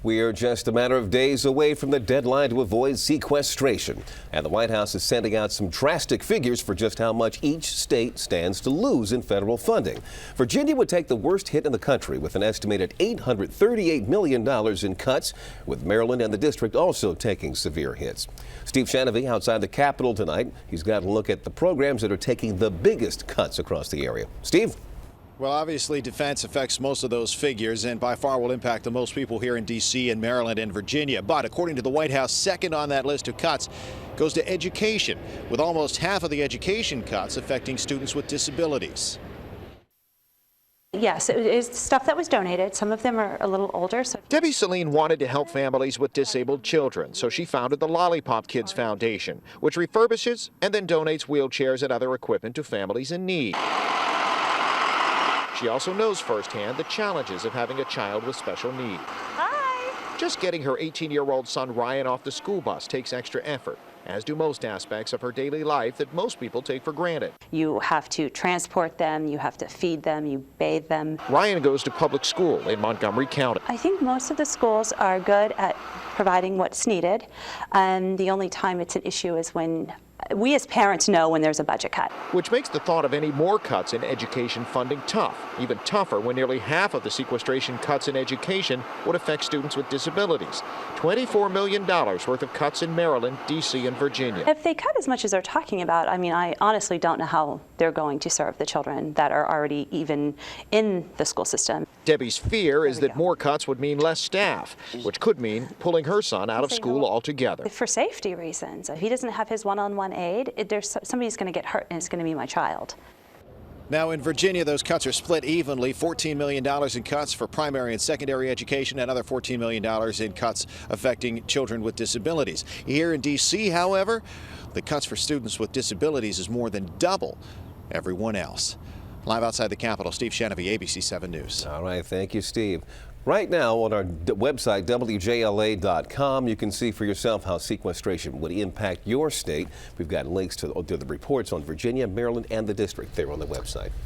We are just a matter of days away from the deadline to avoid sequestration. And the White House is sending out some drastic figures for just how much each state stands to lose in federal funding. Virginia would take the worst hit in the country with an estimated $838 million in cuts, with Maryland and the district also taking severe hits. Steve Shanovy outside the Capitol tonight. He's got a look at the programs that are taking the biggest cuts across the area. Steve? Well, obviously, defense affects most of those figures and by far will impact the most people here in D.C. and Maryland and Virginia. But according to the White House, second on that list of cuts goes to education, with almost half of the education cuts affecting students with disabilities. Yes, it is stuff that was donated. Some of them are a little older. Debbie Celine wanted to help families with disabled children, so she founded the Lollipop Kids Foundation, which refurbishes and then donates wheelchairs and other equipment to families in need. She also knows firsthand the challenges of having a child with special needs. Hi! Just getting her 18-year-old son Ryan off the school bus takes extra effort, as do most aspects of her daily life that most people take for granted. You have to transport them, you have to feed them, you bathe them. Ryan goes to public school in Montgomery County. I think most of the schools are good at providing what's needed, and the only time it's an issue is when we as parents know when there's a budget cut. Which makes the thought of any more cuts in education funding tough. Even tougher when nearly half of the sequestration cuts in education would affect students with disabilities. $24 million worth of cuts in Maryland, D.C., and Virginia. If they cut as much as they're talking about, I mean, I honestly don't know how they're going to serve the children that are already even in the school system. Debbie's fear is that more cuts would mean less staff, which could mean pulling her son out of school altogether. For safety reasons, if he doesn't have his one-on-one aid, somebody's going to get hurt, and it's going to be my child. Now in Virginia, those cuts are split evenly. $14 million in cuts for primary and secondary education, another $14 million in cuts affecting children with disabilities. Here in D.C., however, the cuts for students with disabilities is more than double everyone else. Live outside the Capitol, Steve Shanovy, ABC 7 News. All right, thank you, Steve. Right now on our website, WJLA.com, you can see for yourself how sequestration would impact your state. We've got links to the reports on Virginia, Maryland, and the district there on the website. Now,